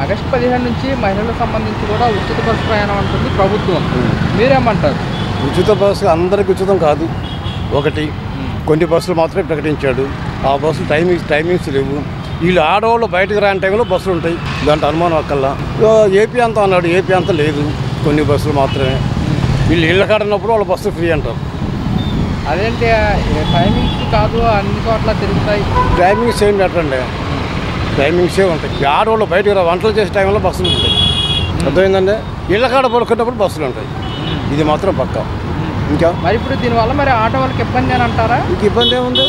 August 15 నుంచి మహిళలకు సంబంధించి కూడా ఉచిత బస్సు ప్రయాణం అంటుంది ప్రభుత్వం. మీరేమంటారు? ఉచిత బస్సు అందరికి ఉచితం కాదు. ఒకటి కొన్ని బస్సులు మాత్రమే ప్రకటించాడు. ఆ బస్సులు టైమింగ్స్ లేవు. వీళ్ళు ఆడవాళ్ళు బయటకు రాని టైంలో బస్సులు ఉంటాయి. దాంట్లో అనుమానం అక్కల్లా. ఏపీ అంతా అన్నాడు, ఏపీ అంతా లేదు, కొన్ని బస్సులు మాత్రమే. వీళ్ళు ఇళ్ళ కాడన్నప్పుడు వాళ్ళ బస్సు ఫ్రీ అంటారు. అదేంటి టైమింగ్స్ కాదు, అన్ని చోట్ల తిరుగుతాయి. టైమింగ్స్ ఏం పెట్టండి, టైమింగ్సే ఉంటాయి. ఆడవాళ్ళు బయటకు వంటలు చేసే టైంలో బస్సులు ఉంటాయి. అర్థమైందండి. ఇళ్ళ కాడ పడుకున్నప్పుడు బస్సులు ఉంటాయి. ఇది మాత్రం పక్కా. ఇంకా మరి ఇప్పుడు దీనివల్ల మరి ఆటో వాళ్ళకి ఇబ్బంది అని అంటారా? ఇంక ఇబ్బంది ఏముంది,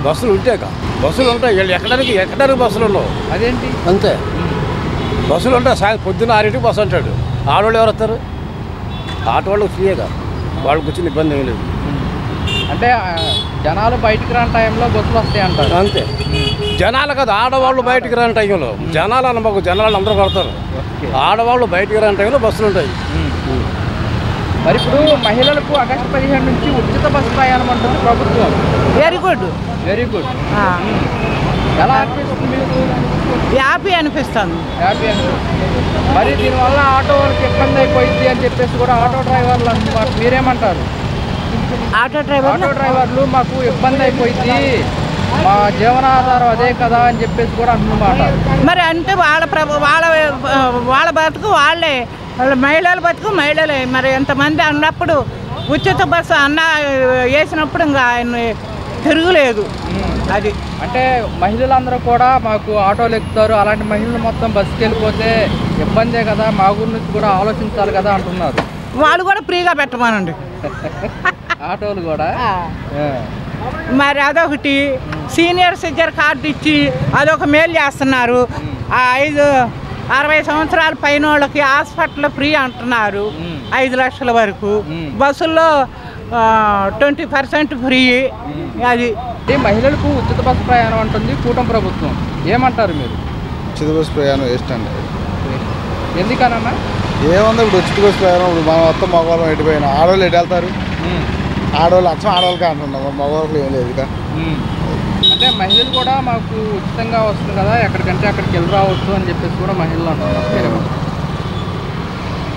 బస్సులు ఉంటాయి. బస్సులు ఉంటాయి, వీళ్ళు ఎక్కడానికి బస్సులు ఉండవు. అదేంటి అంతే, బస్సులు ఉంటాయి. పొద్దున్న 6ంటికి బస్సు అంటాడు. ఆడవాళ్ళు ఎవరు వస్తారు? ఆటో వాళ్ళు ఫ్రీగా, వాళ్ళకి వచ్చిన ఇబ్బంది ఏమి లేదు. అంటే జనాలు బయటికి రాని టైంలో బస్సులు వస్తాయి అంటారు. అంతే, జనాలు కదా, ఆడవాళ్ళు బయటికి రాని టైంలో. జనాలు అన్నమాకు జనాలు అందరూ పడతారు. ఆడవాళ్ళు బయటికి రాని టైంలో బస్సులు ఉంటాయి. మరి ఇప్పుడు మహిళలకు ఆగస్టు 15 నుంచి ఉచిత బస్సు ప్రయాణం అంటుంది ప్రభుత్వం. Very good, very good. ఎలా అనిపిస్తుంది మీకు? హ్యాపీ అనిపిస్తుంది. హ్యాపీ అనిపిస్తుంది. మరి దీనివల్ల ఆటో వాళ్ళకి ఇబ్బంది అయిపోయింది అని చెప్పేసి కూడా ఆటో డ్రైవర్లు అంటున్నారు. మీరేమంటారు? ఆటో డ్రైవర్లు మాకు ఇబ్బంది అయిపోయింది, మా జీవనాధారం అదే కదా అని చెప్పేసి కూడా అంటున్నమాట. మరి అంటే వాళ్ళ బతుకు వాళ్ళే, వాళ్ళ మహిళల బతుకు మహిళలే. మరి ఎంతమంది అన్నప్పుడు ఉచిత బస్సు అన్న వేసినప్పుడు ఇంకా ఆయన తిరుగులేదు. అది అంటే మహిళలందరూ కూడా మాకు ఆటోలు ఎక్కుతారు, అలాంటి మహిళలు మొత్తం బస్సుకి వెళ్ళిపోతే ఇబ్బందే కదా, మా గురించి కూడా ఆలోచించాలి కదా అంటున్నారు. వాళ్ళు కూడా ఫ్రీగా పెట్టమనండి ఆటోలు కూడా. మరి అదొకటి సీనియర్ సిటిజన్ కార్డు ఇచ్చి అదొక మేలు చేస్తున్నారు. 60 సంవత్సరాల పైన వాళ్ళకి హాస్పిటల్ ఫ్రీ అంటున్నారు, 5 లక్షల వరకు. బస్సుల్లో 20% ఫ్రీ. అది మహిళలకు ఉచిత బస్సు ప్రయాణం అంటుంది కూటమి ప్రభుత్వం. ఏమంటారు మీరు? ఉచిత బస్సు ప్రయాణం వేస్ట్ అండి. ఎందుకనన్నా? ఏముంది, ఇప్పుడు ఉచిత బస్సు ప్రయాణం ఇప్పుడు మనం మొత్తం మగవాళ్ళం ఎటుపోయినా, ఆడవాళ్ళు ఎటు వెళ్తారు? ఆడవాళ్ళు ఆడవాళ్ళకి అంటున్నాం, మగవాళ్ళకి ఏం లేదు ఇక. అంటే మహిళలు కూడా మాకు ఉచితంగా వస్తుంది కదా, ఎక్కడికంటే అక్కడికి వెళ్ళి రావచ్చు అని చెప్పేసి కూడా మహిళలు అంటున్నారు.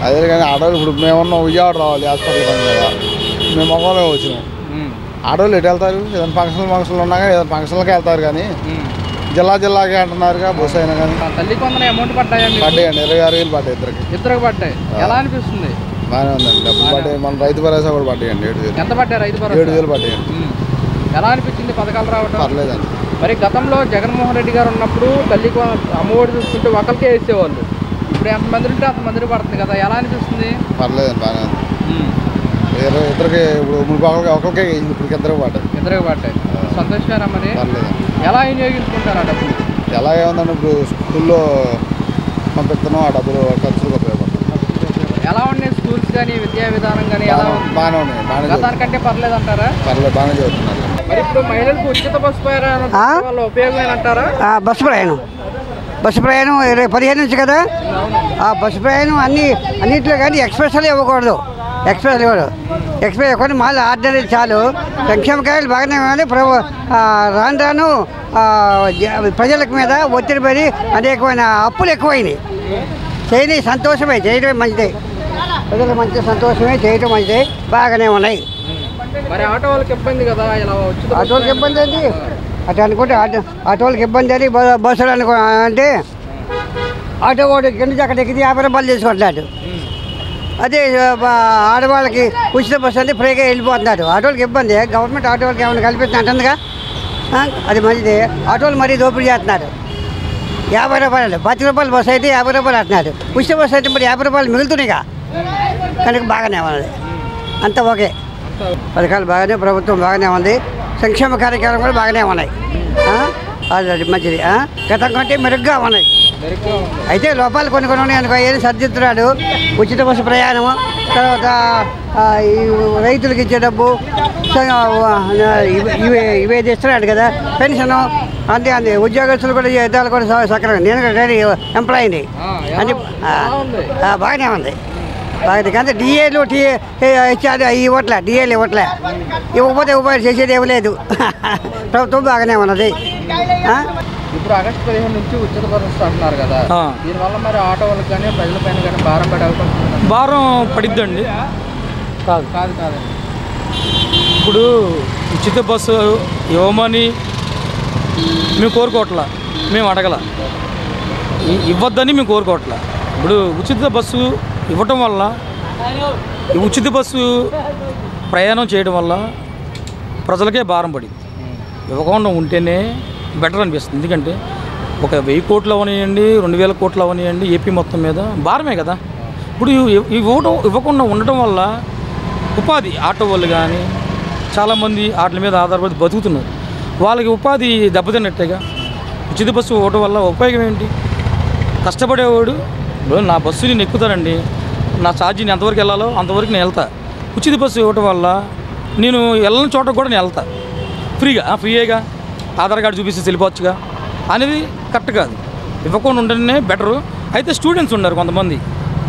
అదే కానీ ఆడవాళ్ళు ఇప్పుడు మేమన్నా విజయవాడ రావాలి హాస్పిటల్ పని కదా, మేము మగవాళ్ళే వచ్చినాం. ఆడవాళ్ళు ఎటు వెళ్తారు? ఏదైనా ఫంక్షన్లు ఉన్నా కానీ ఏదైనా ఫంక్షన్లకే వెళ్తారు. కానీ జిల్లాకే అంటున్నారుగా బస్సు అయినా కానీ. తల్లి కొందరు అమౌంట్ పడ్డాయండి? 26,000 పడ్డాయి ఇద్దరికి పడ్డాయి. ఎలా అనిపిస్తుంది? బాగానే ఉందండి. డబ్బులు పడ్డాయి. మన రైతు భరోసా కూడా పడ్డాయండి. 7,000. ఎంత పడ్డాయి రైతు భరోసా? 7,000 పడ్డాయండి. ఎలా అనిపించింది పథకాలు రావడం? పర్లేదండి. మరి గతంలో జగన్మోహన్ రెడ్డి గారు ఉన్నప్పుడు తల్లికి అమ్మఒడి చూసుకుంటే ఒకరికే వేసేవాళ్ళు, ఇప్పుడు ఎంతమంది ఉంటే అంతమందికి పడుతుంది కదా, ఎలా అనిపిస్తుంది? పర్లేదండి, బాగానే ఉంది. ఇద్దరికి ఇప్పుడు ఒకరికే ఇప్పుడు ఇద్దరికి పడ్డాయి. సంతోషంగా మరి. పర్లేదండి. ఎలా వినియోగించుకుంటారు ఆ డబ్బులు? ఎలా ఏముందండి, ఇప్పుడు స్కూల్లో పంపిస్తున్నాం, ఆ డబ్బులు ఖర్చులకు ఉపయోగపడుతుంది. ఎలా ఉన్నాయి స్కూల్స్ కానీ, విద్యా విధానం కానీ? బాగానే ఉన్నాయి. గతానికంటే పర్లేదు అంటారా? పర్లేదు, బాగానే చదువుతున్నారు. మరి ఇప్పుడు మహిళలకు ఉచిత బస్సు ప్రయాణం వల్ల ఉపయోగం అంటారా? బస్సు ప్రయాణం 15 నుంచి కదా. ఆ బస్సు ప్రయాణం అన్నింటిలో కానీ ఎక్స్ప్రెస్లో ఇవ్వకూడదు. ఎక్స్ప్రెస్ కొన్ని మళ్ళీ ఆర్డినరీ చాలు. సంక్షేమ కార్యాలు బాగానే ఉన్నాయి. రాను ప్రజల మీద ఒత్తిడి పడి అనేకమైన అప్పులు ఎక్కువైనాయి. చేయడం మంచిదే, ప్రజలకు మంచి సంతోషమే, చేయడం మంచిదే, బాగానే ఉన్నాయి. మరి ఆటో వాళ్ళకి ఇబ్బంది కదా, ఆటోళ్ళకి ఇబ్బంది అండి. అటు అనుకుంటే ఆటోళ్ళకి ఇబ్బంది అని బస్సులు అంటే ఆటో వాడు కింద అక్కడ ఎక్కితే 50 రూపాయలు తీసుకుంటున్నాడు. అదే ఆడవాళ్ళకి ఉచిత బస్సు అంటే ఫ్రీగా వెళ్ళిపోతున్నారు. ఆటోళ్ళకి ఇబ్బంది. గవర్నమెంట్ ఆటో వాళ్ళకి ఏమైనా కల్పిస్తుంది అంటుందిగా, అది మంచిది. ఆటోలు మరీ దోపిడీ చేస్తున్నారు. 50 రూపాయలు 10 రూపాయలు బస్సు అయితే 50 రూపాయలు అంటున్నారు. ఉచిత బస్సు అయితే మరి 50 రూపాయలు మిగులుతున్నాయిగా, కనుక బాగానే ఉన్నది. అంతా ఓకే. పథకాలు బాగానే, ప్రభుత్వం బాగానే ఉంది. సంక్షేమ కార్యక్రమాలు కూడా బాగానే ఉన్నాయి. అది మంచిది. గతం కంటే మెరుగ్గా ఉన్నాయి. అయితే లోపాలు కొన్ని ఉన్నాయి అనుకో, ఏది సర్దిస్తున్నాడు. ఉచిత బస్సు ప్రయాణము, తర్వాత రైతులకు ఇచ్చే డబ్బు ఇవేది ఇస్తున్నాడు కదా, పెన్షను, అంతే ఉద్యోగస్తులు కూడా జీతాలు కూడా సక్రమంగా. నేను రెడీ ఎంప్లాయీని అని బాగానే ఉంది. బాగా కానీ డిఏలు ఇచ్చారు, ఇవ్వట్లే. డిఏలు ఇవ్వకపోతే ఉపాధి చేసేది ఏమి లేదు. ప్రభుత్వం బాగానే ఉన్నది. ఇప్పుడు ఆగస్టు 15 నుంచి ఉచిత బస్సు అంటున్నారు కదా, దీనివల్ల మరి ఆటో వాళ్ళకి కానీ ప్రజలపైన కానీ భారం పడే అవకాశం ఉంది? భారం పడిద్దండి. కాదు కాదు కాదండి, ఇప్పుడు ఉచిత బస్సు ఇవ్వమని మేము కోరుకోవట్లా, మేము అడగల, ఇవ్వద్దని మేము కోరుకోవట్లా. ఇప్పుడు ఉచిత బస్సు ఇవ్వటం వల్ల, ఈ ఉచిత బస్సు ప్రయాణం చేయడం వల్ల ప్రజలకే భారం పడింది. ఇవ్వకుండా ఉంటేనే బెటర్ అనిపిస్తుంది. ఎందుకంటే ఒక 1000 కోట్లు అవనివ్వండి, 2000 కోట్లు అవనివ్వండి, ఏపీ మొత్తం మీద భారమే కదా. ఇప్పుడు ఇవ్వకుండా ఉండటం వల్ల ఉపాధి ఆటో వాళ్ళు కానీ చాలామంది వాటి మీద ఆధారపడి బతుకుతున్నారు. వాళ్ళకి ఉపాధి దెబ్బతిన్నట్టేగా. ఉచిత బస్సు ఇవ్వడం వల్ల ఉపయోగం ఏంటి? కష్టపడేవాడు నా బస్సు నేను ఎక్కుతానండి, నా ఛార్జీ నేను ఎంతవరకు వెళ్ళాలో అంతవరకు నేను వెళ్తా. ఉచిత బస్సు ఇవ్వడం వల్ల నేను వెళ్ళని చోట కూడా నేను వెళ్తా ఫ్రీగా ఆధార్ కార్డు చూపిస్తే వెళ్ళిపోవచ్చుగా అనేది కరెక్ట్ కాదు. ఇవ్వకుండా ఉండనే బెటరు. అయితే స్టూడెంట్స్ ఉన్నారు, కొంతమంది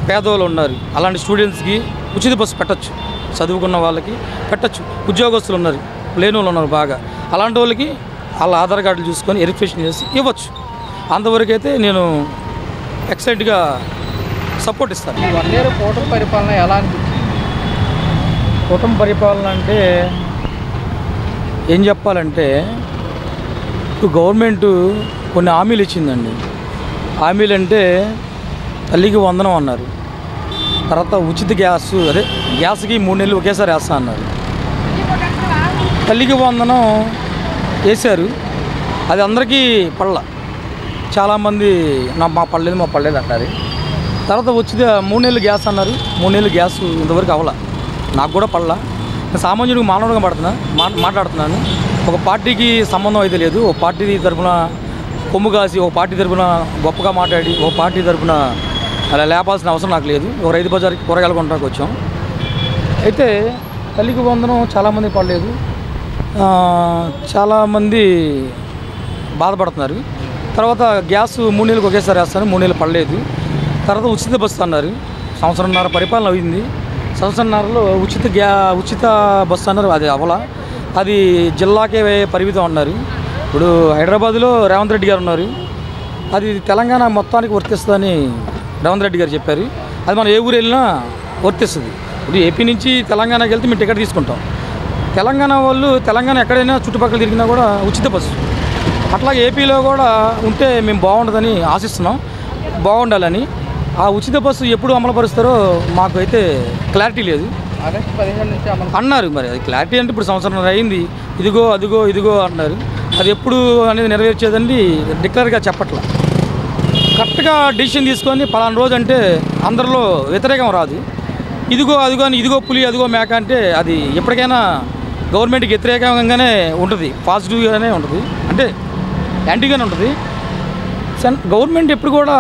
పేదవాళ్ళు ఉన్నారు, అలాంటి స్టూడెంట్స్కి ఉచిత బస్సు పెట్టచ్చు. చదువుకున్న వాళ్ళకి పెట్టచ్చు. ఉద్యోగస్తులు ఉన్నారు, లేని వాళ్ళు ఉన్నారు బాగా, అలాంటి వాళ్ళకి వాళ్ళ ఆధార్ కార్డులు చూసుకొని వెరిఫికేషన్ చేసి ఇవ్వచ్చు. అంతవరకు అయితే నేను ఎక్సైట్గా సపోర్ట్ ఇస్తాను. 1 year కూటమి పరిపాలన ఎలా అనిపించింది? కుటుంబ పరిపాలన అంటే ఏం చెప్పాలంటే, ఇప్పుడు గవర్నమెంట్ కొన్ని హామీలు ఇచ్చిందండి. హామీలు అంటే తల్లికి వందనం అన్నారు, తర్వాత ఉచిత గ్యాస్కి 3 నెలలు ఒకేసారి వేస్తా అన్నారు. తల్లికి వందనం వేశారు, అది అందరికీ పడల. చాలామంది మా పడలేదు అంటారు. తర్వాత ఉచిత 3 నెలలు గ్యాస్ అన్నారు, 3 నెలలు గ్యాస్ ఇంతవరకు అవ్వాల. నాకు కూడా పడలా. సామాన్యుడికి మానవుడిగా మాట్లాడుతున్నాను. ఒక పార్టీకి సంబంధం అయితే లేదు. ఒక పార్టీ తరఫున కొమ్ము కాసి, ఒక పార్టీ తరఫున గొప్పగా మాట్లాడి, ఒక పార్టీ తరఫున అలా లేపాల్సిన అవసరం నాకు లేదు. ఒక రైతు బజార్కి కూరగాయలు కొనడానికి వచ్చాం. అయితే తల్లికి వందనం చాలామంది పడలేదు, చాలామంది బాధపడుతున్నారు. తర్వాత గ్యాస్ 3 నెలలకు ఒకేసారి వేస్తాను, 3 నెలలు పడలేదు. తర్వాత ఉచిత బస్సు అన్నారు, సంవత్సరంన్నర పరిపాలన అయింది. సంవత్సరంన్నరలో ఉచిత బస్సు అన్నారు, అది అవలా. అది జిల్లాకే పరిమితం అన్నారు. ఇప్పుడు హైదరాబాద్లో రేవంత్ రెడ్డి గారు ఉన్నారు, అది తెలంగాణ మొత్తానికి వర్తిస్తుందని రేవంత్ రెడ్డి గారు చెప్పారు. అది మనం ఏ ఊరు వెళ్ళినా వర్తిస్తుంది. ఇప్పుడు ఏపీ నుంచి తెలంగాణకి వెళ్తే మేము టికెట్ తీసుకుంటాం. తెలంగాణ వాళ్ళు తెలంగాణ ఎక్కడైనా చుట్టుపక్కల తిరిగినా కూడా ఉచిత బస్సు. అట్లాగే ఏపీలో కూడా ఉంటే మేము బాగుంటుందని ఆశిస్తున్నాం, బాగుండాలని. ఆ ఉచిత బస్సు ఎప్పుడు అమలుపరుస్తారో మాకు అయితే క్లారిటీ లేదు. ఆగస్టు 15 నుంచి అన్నారు, మరి అది క్లారిటీ అంటే ఇప్పుడు సంవత్సరం అయింది. ఇదిగో అంటున్నారు. అది ఎప్పుడు అనేది నెరవేర్చేదండి డిక్లేర్గా చెప్పట్లా. కరెక్ట్గా డిసిషన్ తీసుకొని పలానా రోజు అంటే అందరిలో వ్యతిరేకం రాదు. ఇదిగో అని, ఇదిగో పులి అదిగో మేక అంటే అది ఎప్పటికైనా గవర్నమెంట్కి వ్యతిరేకంగానే ఉంటుంది, పాజిటివ్గానే ఉంటుంది, అంటే యాంటీగానే ఉంటుంది. గవర్నమెంట్ ఎప్పుడు కూడా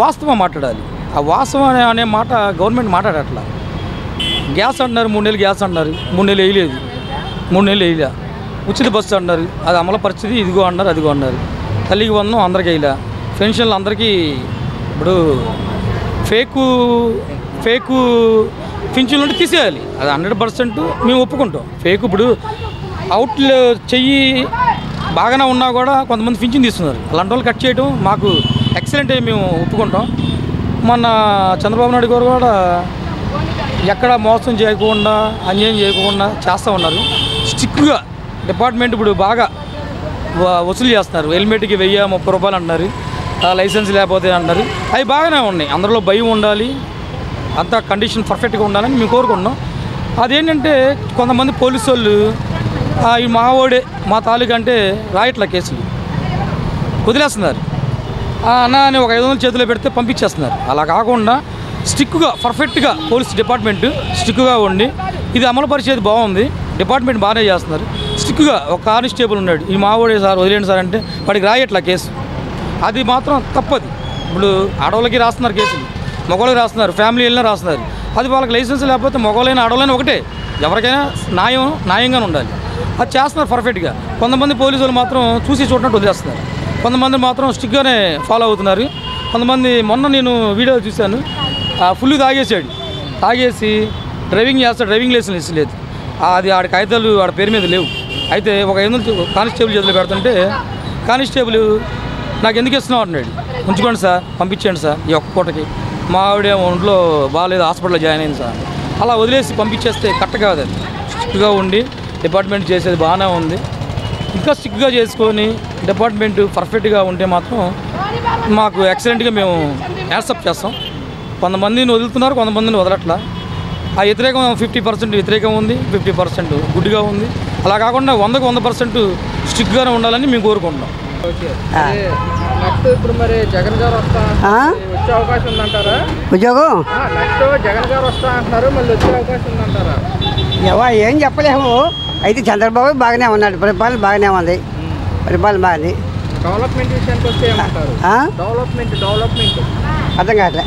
వాస్తవం మాట్లాడాలి. ఆ వాస్తవం అనే మాట గవర్నమెంట్ మాట్లాడట్లా. గ్యాస్ అంటున్నారు, 3 నెలలు గ్యాస్ అంటున్నారు, 3 నెలలు వేయలేదు, 3 నెలలు వేయలే. ఉచిత బస్సు అన్నారు, అది అమలు పరిస్థితి, ఇదిగో అన్నారు, అదిగో అన్నారు. తల్లికి వందనం అందరికీ వేయలే. పెన్షన్లు అందరికీ ఇప్పుడు ఫేకు పింఛన్లు ఉంటే తీసేయాలి, అది 100% మేము ఒప్పుకుంటాం. ఫేక్ ఇప్పుడు అవుట్లు చెయ్యి బాగానే ఉన్నా కూడా కొంతమంది పింఛన్ తీస్తున్నారు, అలాంటి వాళ్ళు కట్ చేయడం మాకు ఎక్సలెంట్, మేము ఒప్పుకుంటాం. మొన్న చంద్రబాబు నాయుడు గారు కూడా ఎక్కడ మోసం చేయకుండా, అన్యాయం చేయకుండా చేస్తూ ఉన్నారు. స్ట్రిక్ట్గా డిపార్ట్మెంట్ ఇప్పుడు బాగా వసూలు చేస్తున్నారు. హెల్మెట్కి 1030 రూపాయలు అంటున్నారు, లైసెన్స్ లేకపోతే అంటున్నారు. అవి బాగానే ఉన్నాయి. అందరిలో భయం ఉండాలి, అంతా కండిషన్ పర్ఫెక్ట్గా ఉండాలని మేము కోరుకుంటున్నాం. అదేంటంటే కొంతమంది పోలీసు వాళ్ళు ఈ మావోడే మా తాలూకా అంటే రాయట్ల కేసులు వదిలేస్తున్నారు. అన్న అని ఒక 500 చేతిలో పెడితే పంపించేస్తున్నారు. అలా కాకుండా స్ట్రిక్ట్గా పర్ఫెక్ట్గా పోలీస్ డిపార్ట్మెంట్ స్ట్రిక్ట్గా ఉండి ఇది అమలు పరిచేది బాగుంది. డిపార్ట్మెంట్ బాగానే చేస్తున్నారు. స్ట్రిక్ట్గా ఒక కానిస్టేబుల్ ఉన్నాడు, ఈ మావోడే సార్ వదిలేండి సార్ అంటే వాడికి రాయట్ల కేసు. అది మాత్రం తప్పది. ఇప్పుడు ఆడవాళ్ళకి రాస్తున్నారు కేసులు, మగవాళ్ళకి రాస్తున్నారు, ఫ్యామిలీ వెళ్ళినా రాస్తున్నారు. అది వాళ్ళకి లైసెన్స్ లేకపోతే మగవాళ్ళైనా ఆడవాళ్ళైనా ఒకటే, ఎవరికైనా న్యాయంగానే ఉండాలి. అది చేస్తున్నారు పర్ఫెక్ట్గా. కొంతమంది పోలీసులు మాత్రం చూసి చూడనట్టు వదిలేస్తున్నారు, కొంతమంది మాత్రం స్ట్రిక్ట్గానే ఫాలో అవుతున్నారు. కొంతమంది మొన్న నేను వీడియో చూశాను, ఫుల్ తాగేసి డ్రైవింగ్ చేస్తాడు, డ్రైవింగ్ లైసెన్స్ లేదు, అది ఆడ కాగితాలు ఆడ పేరు మీద లేవు. అయితే ఒక 500 కానిస్టేబుల్ చేతిలో పెడుతుంటే కానిస్టేబుల్ నాకు ఎందుకు ఇస్తున్నావు అంటున్నాడు. ఉంచుకోండి సార్, పంపించండి సార్ ఈ ఒక్క పూటకి. మా ఆవిడ ఒంట్లో బాగాలేదు, హాస్పిటల్లో జాయిన్ అయింది సార్. అలా వదిలేసి పంపించేస్తే కరెక్ట్ కాదు. అది స్ట్రిక్ట్గా ఉండి డిపార్ట్మెంట్ చేసేది బాగానే ఉంది. ఇంకా స్ట్రిక్ట్గా చేసుకొని డిపార్ట్మెంట్ పర్ఫెక్ట్గా ఉంటే మాత్రం మాకు ఎక్సలెంట్గా మేము యాక్సెప్ట్ చేస్తాం. కొంతమందిని వదులుతున్నారు, కొంతమందిని వదలట్లా. ఆ వ్యతిరేకం 50% వ్యతిరేకం ఉంది, 50% గుడ్డిగా ఉంది. అలా కాకుండా 100కు 100% స్ట్రిక్ట్గానే ఉండాలని మేము కోరుకుంటున్నాం. ఓకే. నెక్స్ట్ ఇప్పుడు మరి జగన్ గారు వచ్చే అవకాశం ఉందంటారా? ఉద్యోగం నెక్స్ట్ జగన్ గారు వస్తా అంటున్నారు, మళ్ళీ వచ్చే అవకాశం ఉందంటారా? ఏం చెప్పలేము. అయితే చంద్రబాబు బాగానే ఉన్నాడు, పరిపాలన బాగానే ఉంది, పరిపాలన బాగుంది. డెవలప్మెంట్ విషయానికి వస్తే ఏమంటారు? డెవలప్మెంట్ అర్థం కావట్లే.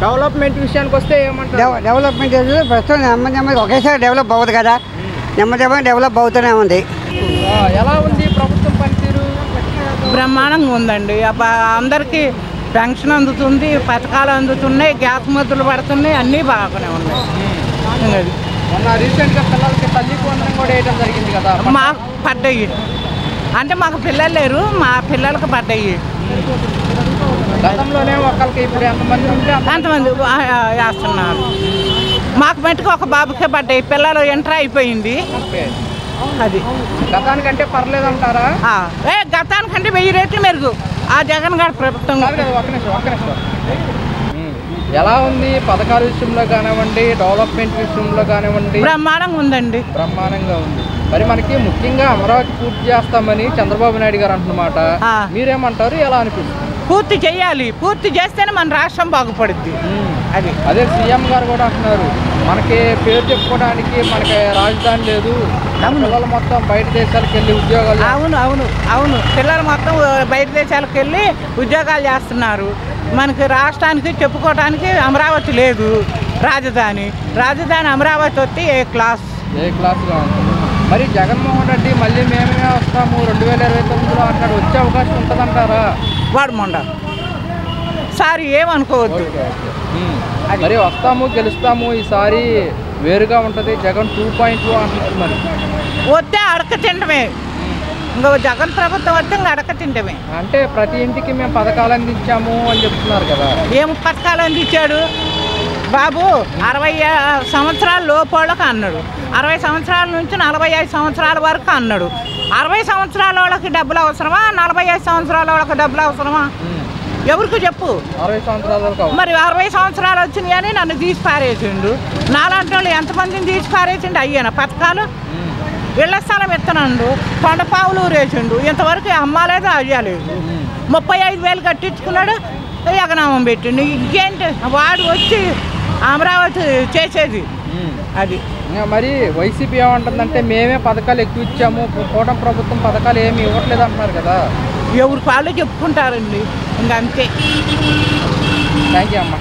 డెవలప్మెంట్ విషయానికి వస్తే ఏమంటారు? డెవలప్మెంట్ ప్రస్తుతం నెమ్మది ఒకేసారి డెవలప్ అవ్వదు కదా, నెమ్మది డెవలప్ అవుతూనే ఉంది. ఎలా ఉంది ప్రభుత్వం పనితీరు? బ్రహ్మాండంగా ఉందండి. అందరికీ పెన్షన్ అందుతుంది, పథకాలు అందుతున్నాయి, గ్యాస్ ముద్రలు పడుతున్నాయి, అన్నీ బాగానే ఉన్నాయి. అది మొన్న రీసెంట్గా పిల్లలకి తల్లికి వందనం కూడా వేయడం జరిగింది కదా, మాకు పడ్డాయి. అంటే మాకు పిల్లలు లేరు, మా పిల్లలకు పడ్డాయి. గతంలోనే ఒకరికి ఇప్పుడు ఎంతమంది ఉంటే అంతమంది వేస్తున్నారు. మాకు మట్టుకు ఒక బాబుకే పడ్డాయి. పిల్లలు ఎంటర్ అయిపోయింది. అది గతానికంటే పర్లేదంటారా? గతానికంటే 1000 రెట్లు మెరుగు ఆ జగన్ గారి ప్రభుత్వం. ఒక్క నిమిషం. ఎలా ఉంది పథకాల విషయంలో కానివ్వండి, డెవలప్మెంట్ విషయంలో కానివ్వండి? బ్రహ్మాండంగా ఉందండి. బ్రహ్మాండంగా ఉంది. మరి మనకి ముఖ్యంగా అమరావతి పూర్తి చేస్తామని చంద్రబాబు నాయుడు గారు అంటున్నమాట, మీరేమంటారు? ఎలా అనిపిస్తుంది? పూర్తి చేయాలి. పూర్తి చేస్తేనే మన రాష్ట్రం బాగుపడుద్ది. అదే సీఎం గారు కూడా అంటున్నారు, మనకి పేరు చెప్పుకోవడానికి మనకి రాజధాని లేదు, పిల్లలు మొత్తం బయట దేశాలకు వెళ్ళి ఉద్యోగాలు. అవును పిల్లలు మొత్తం బయట దేశాలకు వెళ్ళి ఉద్యోగాలు చేస్తున్నారు. మనకి రాష్ట్రానికి చెప్పుకోవడానికి అమరావతి లేదు. రాజధాని అమరావతి వస్తే ఏ క్లాస్గా ఉంటుంది. మరి జగన్మోహన్ రెడ్డి మళ్ళీ మేమే వస్తాము 2029లో అంటాడు, వచ్చే అవకాశం ఉంటుందంటారా? వాడు మొండ సారి ఏమనుకోవద్దు. మరి వస్తాము, గెలుస్తాము, ఈసారి వేరుగా ఉంటుంది, జగన్ 2.2 అంటున్నారు. మరి వస్తే అడక తింటమే, ఇంకా జగన్ ప్రభుత్వం వస్తే ఇంకా అడక తింటమే. అంటే ప్రతి ఇంటికి మేము పథకాలు అందించాము అని చెప్తున్నారు కదా. ఏం పథకాలు అందించాడు బాబు? 60 సంవత్సరాల లోపళ్ళకి అన్నాడు, 60 సంవత్సరాల నుంచి 45 సంవత్సరాల వరకు అన్నాడు. 60 సంవత్సరాల వాళ్ళకి డబ్బులు అవసరమా? 45 సంవత్సరాల వాళ్ళకి డబ్బులు అవసరమా? ఎవరికి చెప్పు. 60 సంవత్సరాలు మరి 60 సంవత్సరాలు వచ్చినాయి అని నన్ను తీసి పారేసిండు. నాలాంటి వాళ్ళు ఎంతమందిని తీసి పారేసిండు? అయ్యాను పథకాలు. ఇళ్ల స్థలం ఎత్తనండు, కొండపావులు ఊరేసిండు, ఇంతవరకు అమ్మాలేదు, అయ్యలేదు. 35,000 కట్టించుకున్నాడు, ఎగనామం పెట్టిండు. ఇంకేంటి వాడు వచ్చి అమరావతి చేసేది అది. మరి వైసీపీ ఏమంటుందంటే మేమే పథకాలు ఎక్కువ ఇచ్చాము, కూటమి ప్రభుత్వం పథకాలు ఏమి ఇవ్వట్లేదు అంటున్నారు కదా. ఎవరికి వాళ్ళు చెప్పుకుంటారండి, ఇంకా అంతే. థ్యాంక్ యూ అమ్మా.